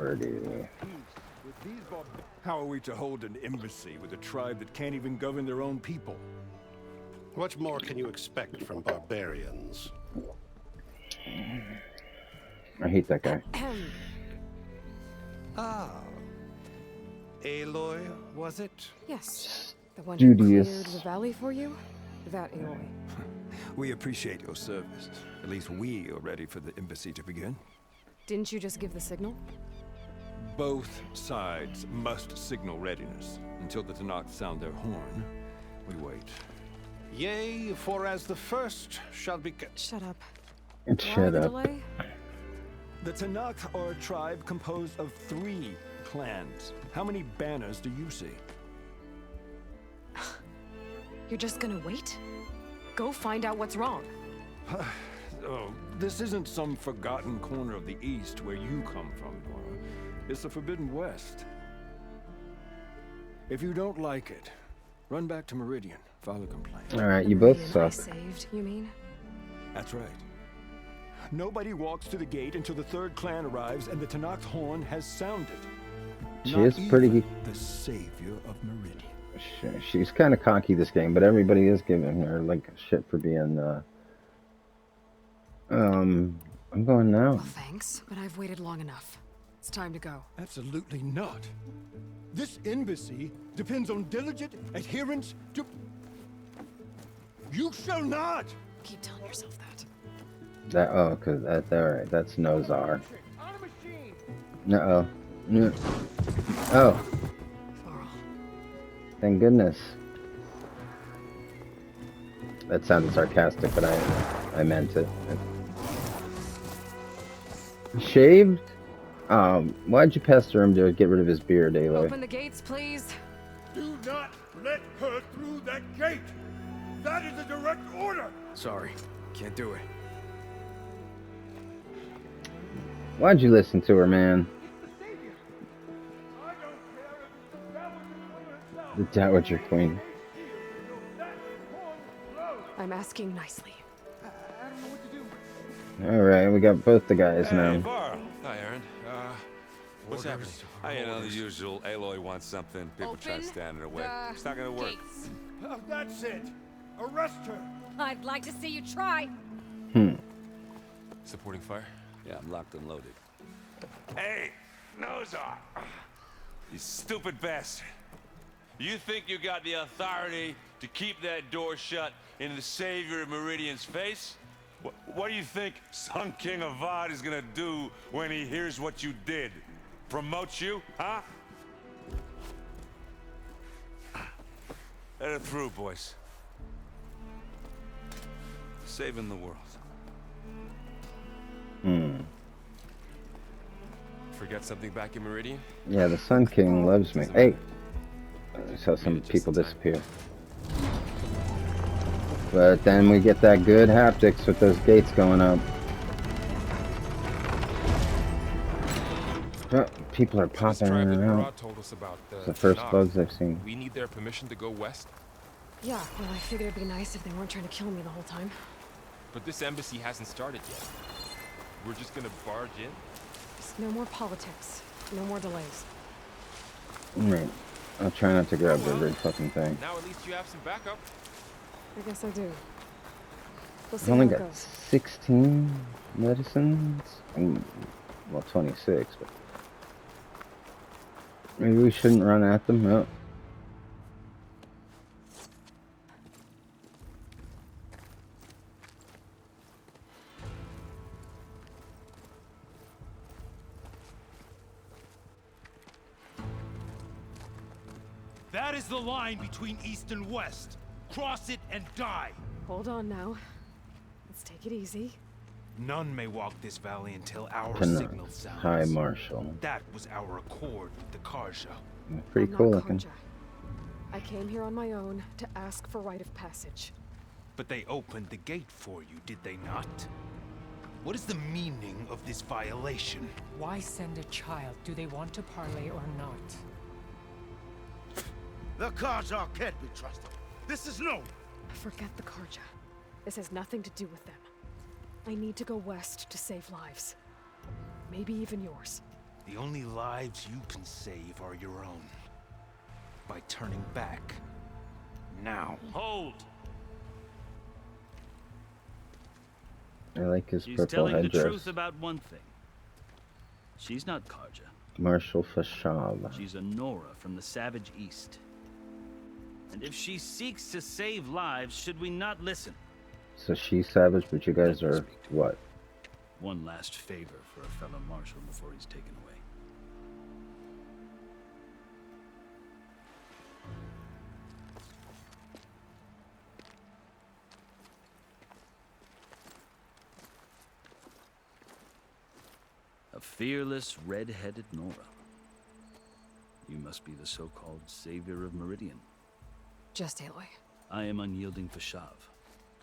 Pretty. How are we to hold an embassy with a tribe that can't even govern their own people? What more can you expect from barbarians? I hate that guy. Ah. Aloy, was it? Yes. The one who Studious. cleared the valley for you? That Aloy. We appreciate your service. At least we are ready for the embassy to begin. Didn't you just give the signal? Both sides must signal readiness. Until the Tanakh sound their horn, we wait. Yea, for as the first shall be... Shut up. And Why shut the up. delay? The Tanakh are a tribe composed of 3 clans. How many banners do you see? You're just gonna wait? Go find out what's wrong. Oh, this isn't some forgotten corner of the East where you come from, Nora. It's the Forbidden West. If you don't like it, run back to Meridian, file a complaint. Alright, The you both Meridian I suck. saved, you mean? That's right. Nobody walks to the gate until the 3rd clan arrives and the Tanakh's horn has sounded. She Not is pretty. even the savior of Meridian. She's kind of cocky this game, but everybody is giving her like shit for being. I'm going now. Well, thanks, but I've waited long enough. It's time to go. Absolutely not. This embassy depends on diligent adherence to... You shall not! Keep telling yourself that. Cause that's all right. That's Nozar. Uh oh. Oh, Farrell. thank goodness. That sounded sarcastic, but I meant it. Shaved? Why'd you pester him to get rid of his beard, Aloy? Open the gates, please. Do not let her through that gate! That is a direct order! Sorry, can't do it. Why'd you listen to her, man? The Dowager Queen. I'm asking nicely. Alright, we got both the guys Hey, now. Varl. Hi, Aaron. What's happening? You know the usual. Aloy wants something. People try to stand in her way. It's not gonna work. That's it! Arrest her! I'd like to see you try. Supporting fire? Yeah, I'm locked and loaded. Hey, Nozar! You stupid bastard! You think you got the authority to keep that door shut in the savior of Meridian's face? What do you think Sun King Avad is gonna do when he hears what you did? Promote you, huh? Let her through, boys. Saving the world. Forget something back in Meridian? Yeah, the Sun King loves me. Hey! I saw some people disappear. But then we get that good haptics with those gates going up. Oh, people are This popping tribe in that and Murad out. told us about, It's the first Tanakh. bugs I've seen. We need their permission to go west, Yeah, well, I figured it'd be nice if they weren't trying to kill me the whole time. but this embassy hasn't started yet. We're just gonna barge in? Just no more politics. No more delays. Right. I'll try not to grab every fucking thing. Now at least you have some backup. I guess I do. We'll see I've only how it got goes. 16 medicines. Well, 26, but... Maybe we shouldn't run at them. Oh. That is the line between East and West. Cross it and die. Hold on now. Let's take it easy. None may walk this valley until our Tanakh, signal sounds. High Marshal. That was our accord with the Karja. Pretty I'm cool not looking. Karja. I came here on my own to ask for rite of passage. But they opened the gate for you, did they not? What is the meaning of this violation? Why send a child? Do they want to parley or not? The Karja can't be trusted. This is known. Forget the Karja. This has nothing to do with them. I need to go west to save lives. Maybe even yours. The only lives you can save are your own. By turning back. Now. Hold! I like his She's purple telling the headdress. truth about one thing. She's not Karja. Marshal Fashav. She's a Nora from the Savage East. And if she seeks to save lives, should we not listen? So she's savage, but you guys are what? One last favor for a fellow marshal before he's taken away. A fearless, red-headed Nora. You must be the so-called savior of Meridian. Just Aloy. I am unyielding Fashav.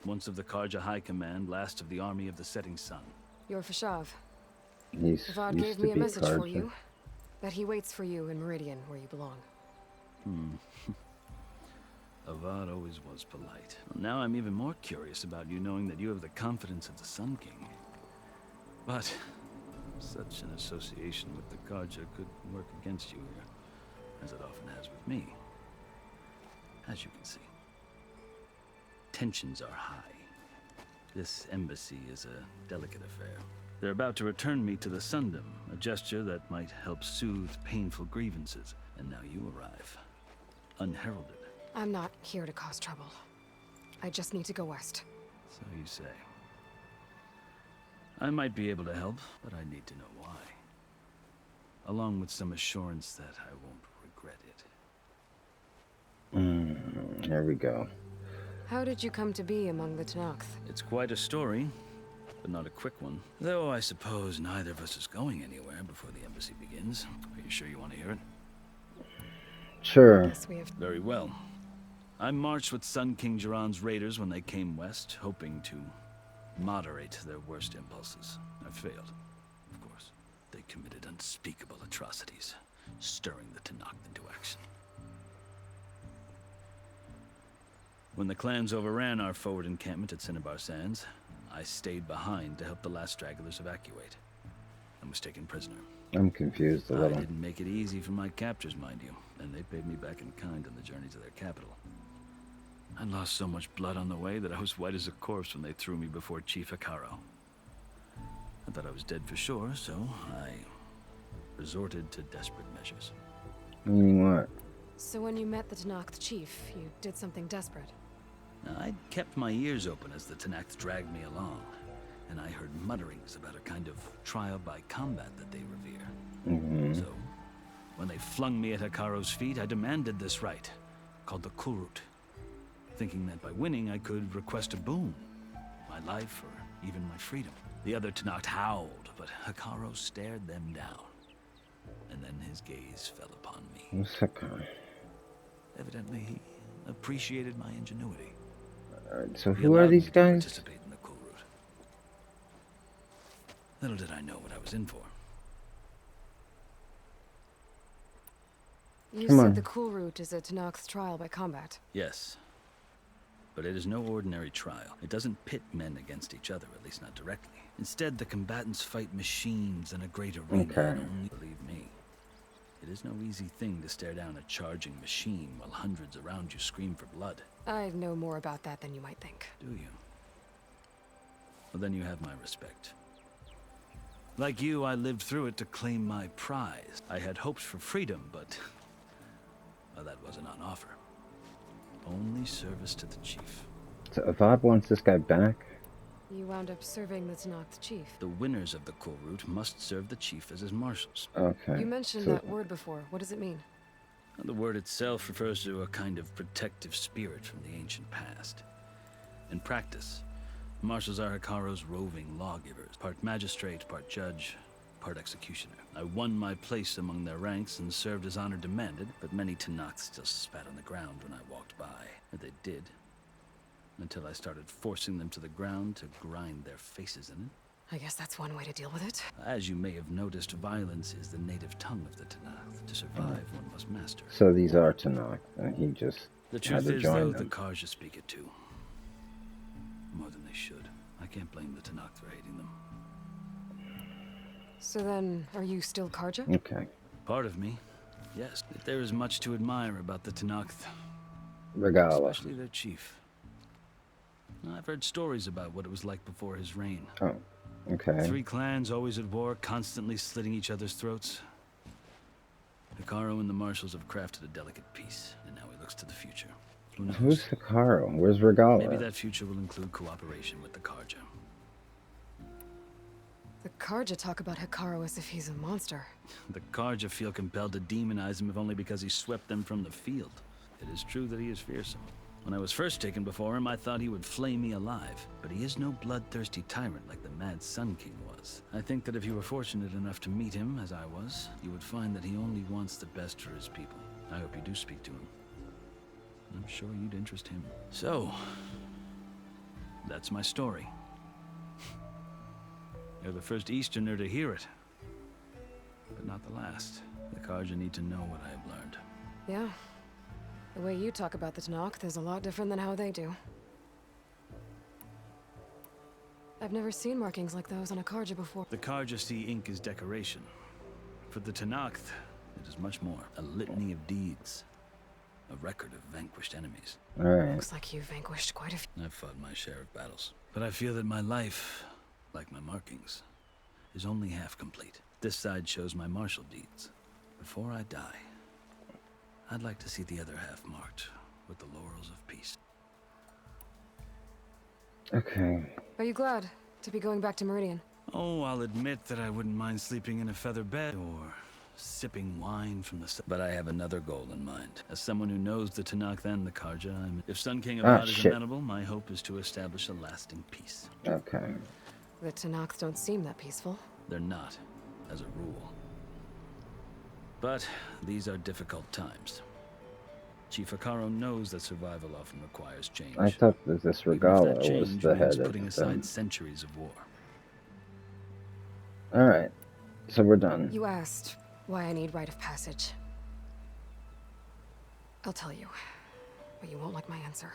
Once of the Karja High Command, last of the army of the setting sun. You're Fashav. He's Vod used gave to me a be message for Karja. you. That he waits for you in Meridian, where you belong. Avad always was polite. Well, now I'm even more curious about you knowing that you have the confidence of the Sun King. But such an association with the Karja could work against you here, as it often has with me. As you can see, tensions are high. This embassy is a delicate affair. They're about to return me to the Sundom, a gesture that might help soothe painful grievances. And now you arrive, unheralded. I'm not here to cause trouble. I just need to go west. So you say. I might be able to help, but I need to know why. Along with some assurance that I won't regret it. Here we go. How did you come to be among the Tenakth? It's quite a story, but not a quick one. Though I suppose neither of us is going anywhere before the embassy begins. Are you sure you want to hear it? Sure. Yes, we have. Very well. I marched with Sun King Jiran's raiders when they came west, hoping to moderate their worst impulses. I failed, of course. They committed unspeakable atrocities, stirring the Tenakth into action. When the clans overran our forward encampment at Cinnabar Sands, I stayed behind to help the last stragglers evacuate, and was taken prisoner. I'm confused a I little. didn't make it easy for my captors, mind you, and they paid me back in kind on the journey to their capital. I lost so much blood on the way that I was white as a corpse when they threw me before Chief Hekaro. I thought I was dead for sure, so I resorted to desperate measures. Meaning what? So when you met the Tenakth chief, you did something desperate. Now, I'd kept my ears open as the Tenakth dragged me along, and I heard mutterings about a kind of trial by combat that they revere. So, when they flung me at Hekaro's feet, I demanded this right, called the Kulrut, thinking that by winning I could request a boon, my life or even my freedom. The other Tenakth howled, but Hekaro stared them down, and then his gaze fell upon me. What's that guy? Evidently, he appreciated my ingenuity. Alright, so He who are allowed these me to guys? participate in the Kulrut. Little did I know what I was in for. You Come said on. the Kulrut is a Tenakth trial by combat. Yes. But it is no ordinary trial. It doesn't pit men against each other, at least not directly. Instead, the combatants fight machines in a great arena. Okay. And only believe me, it is no easy thing to stare down a charging machine while hundreds around you scream for blood. I know more about that than you might think. Do you? Well, then you have my respect. Like you, I lived through it to claim my prize. I had hopes for freedom, but well, that wasn't on offer. Only service to the chief. So Avad wants this guy back? You wound up serving the Tenakth chief. The winners of the Kulrut must serve the chief as his marshals. Okay. You mentioned so that word before. What does it mean? The word itself refers to a kind of protective spirit from the ancient past. In practice, marshals are Hekaro's roving lawgivers, part magistrate, part judge, part executioner. I won my place among their ranks and served as honor demanded, but many Tenakth still spat on the ground when I walked by. And they did, until I started forcing them to the ground to grind their faces in it. I guess that's one way to deal with it. As you may have noticed, violence is the native tongue of the Tenakth. To survive, one must master it. So these are Tenakth, and he just The had truth to is, join though, them. the Karja speak it too. More than they should. I can't blame the Tenakth for hating them. So then, are you still Karja? Okay. Part of me, yes. There is much to admire about the Tenakth, Regalla. especially their chief. I've heard stories about what it was like before his reign. Oh, okay. 3 clans always at war, constantly slitting each other's throats. Hikaru and the marshals have crafted a delicate peace, and now he looks to the future. Who knows? Who's Hikaru? Where's Regalla? Maybe that future will include cooperation with the Karja. The Karja talk about Hikaru as if he's a monster. The Karja feel compelled to demonize him if only because he swept them from the field. It is true that he is fearsome. When I was first taken before him, I thought he would flay me alive. But he is no bloodthirsty tyrant like the Mad Sun King was. I think that if you were fortunate enough to meet him, as I was, you would find that he only wants the best for his people. I hope you do speak to him. I'm sure you'd interest him. So, that's my story. You're the first Easterner to hear it. But not the last. The Karja need to know what I have learned. Yeah. The way you talk about the Tenakth is a lot different than how they do. I've never seen markings like those on a Karja before. The Karja see ink as decoration. For the Tenakth, it is much more. A litany of deeds. A record of vanquished enemies. Alright. Looks like you've vanquished quite a few. I've fought my share of battles. But I feel that my life, like my markings, is only half complete. This side shows my martial deeds. Before I die, I'd like to see the other half marked with the laurels of peace. Okay. Are you glad to be going back to Meridian? Oh, I'll admit that I wouldn't mind sleeping in a feather bed or sipping wine from the sun. But I have another goal in mind. As someone who knows the Tenakth and the Karja, if Sun King of God is amenable, my hope is to establish a lasting peace. Okay. The Tenakth don't seem that peaceful. They're not, as a rule. But these are difficult times. Chief Hikaru knows that survival often requires change. I thought that this Regalla was the head of putting aside centuries of war. Alright. So we're done. You asked why I need rite of passage. I'll tell you, but you won't like my answer.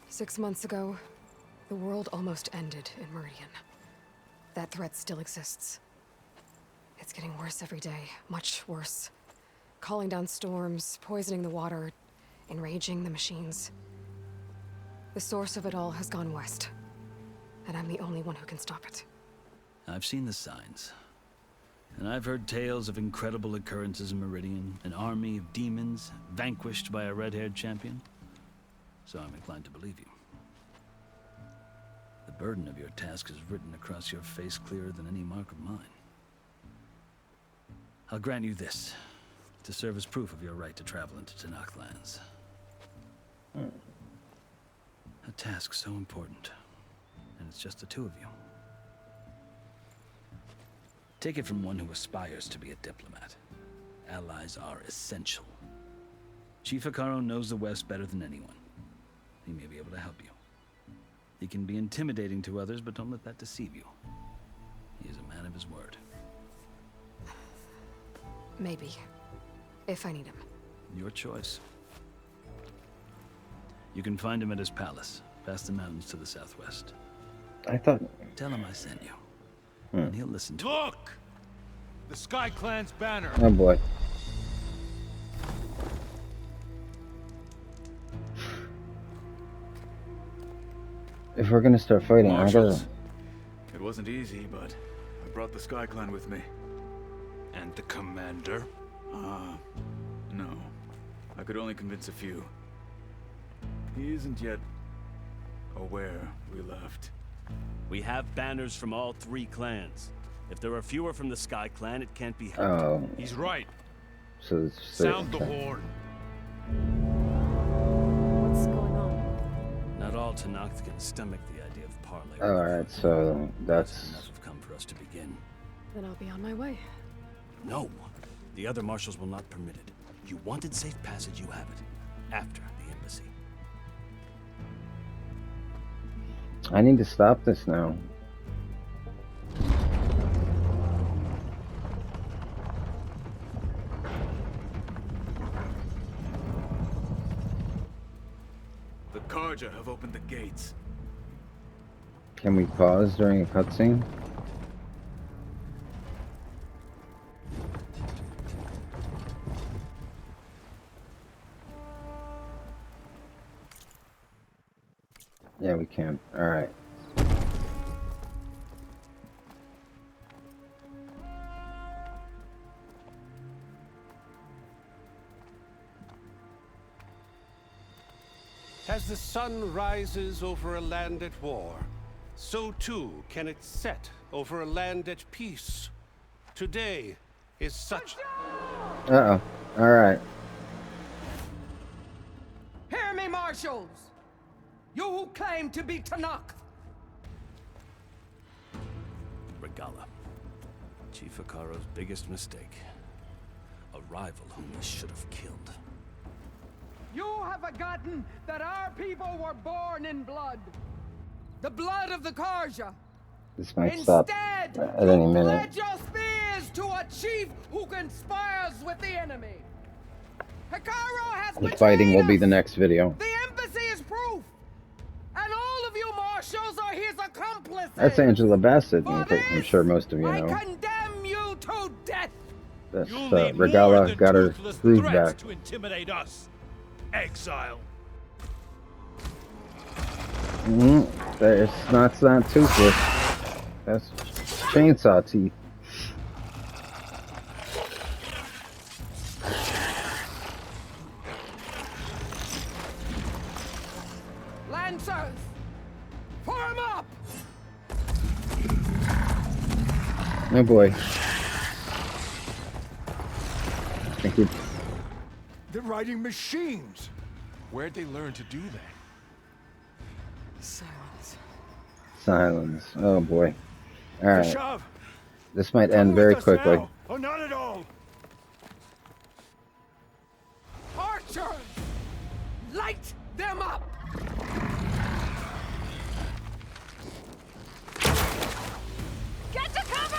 6 months ago, the world almost ended in Meridian. That threat still exists. It's getting worse every day, much worse. Calling down storms, poisoning the water, enraging the machines. The source of it all has gone west, and I'm the only one who can stop it. I've seen the signs. And I've heard tales of incredible occurrences in Meridian, an army of demons vanquished by a red-haired champion. So I'm inclined to believe you. The burden of your task is written across your face clearer than any mark of mine. I'll grant you this, to serve as proof of your right to travel into Tenakth lands. A task so important, and it's just the two of you. Take it from one who aspires to be a diplomat. Allies are essential. Chief Hikaru knows the West better than anyone. He may be able to help you. He can be intimidating to others, but don't let that deceive you. He is a man of his word. Maybe. If I need him. Your choice. You can find him at his palace, past the mountains to the southwest. I thought... Tell him I sent you. And he'll listen to Look! The Sky Clan's banner! Oh boy. If we're gonna start fighting, I gotta... It wasn't easy, but I brought the Sky Clan with me. And the commander? No. I could only convince a few. He isn't yet aware we left. We have banners from all 3 clans. If there are fewer from the Sky Clan, it can't be helped. Oh. He's right. So it's... Sound the horn. What's going on? Not all Tenakth can stomach the idea of parley. Alright, so that's... enough have come for us to begin. Then I'll be on my way. No. The other marshals will not permit it. You wanted safe passage, you have it. After the embassy. I need to stop this now. The Karja have opened the gates. Can we pause during a cutscene? Yeah, we can. All right. As the sun rises over a land at war, so too can it set over a land at peace. Today is such... Uh-oh. All right. Hear me, marshals! You who claim to be Tanakh! Regalla. Chief Hikaro's biggest mistake. A rival whom he should have killed. You have forgotten that our people were born in blood. The blood of the Karja. This might stop Instead, at any you minute. pledge your spears to a chief who conspires with the enemy. Hikaro has The betrayed fighting will be us. the next video. The embassy is proof. And all of you marshals are his accomplices. That's Angela Bassett. For I'm sure most of you I know. condemn you to death. That's You'll need more Regalla than got her toothless groove threats back. to intimidate us. Exile. That's not toothless. That's chainsaw teeth. Lancers, form up. Oh boy. I think we... They're riding machines. Where'd they learn to do that? Silence. Silence. Oh boy. All right. Shove. This might end very quickly. Now, or not at all. Archers, light them up. Get to cover!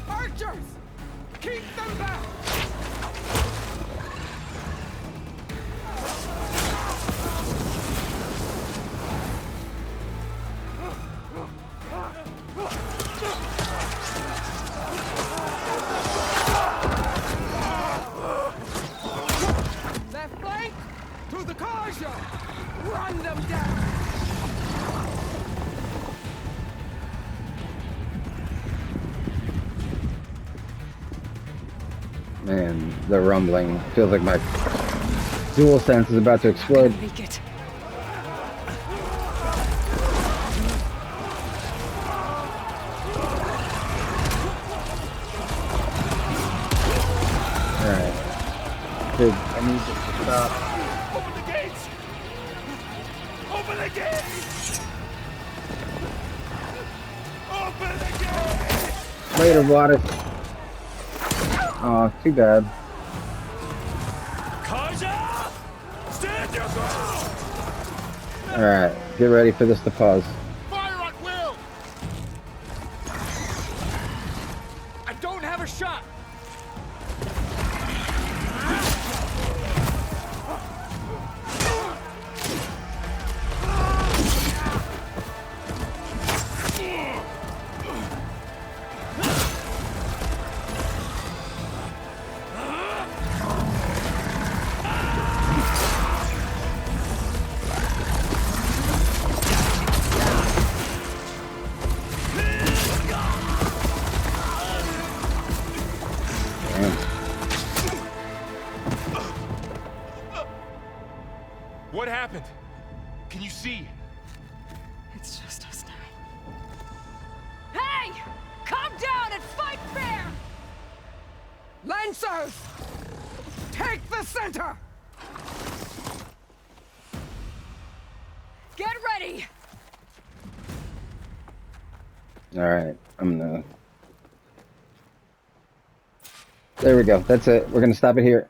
Archers, keep them back. Left flank to the Karja. Run them down. Man, the rumbling feels like my dual sense is about to explode. Make it. Alright. Dude, I need to stop. Open the gates! Open the gates! Open the gates! Later, Vlad. Oh, too bad. Karja! Stand your ground! Alright, get ready for this to pause. Fire at will! I don't have a shot! What happened? Can you see? It's just us now. Hey! Calm down and fight fair! Lancers, take the center. Get ready! Alright, I'm gonna... There we go. That's it. We're gonna stop it here.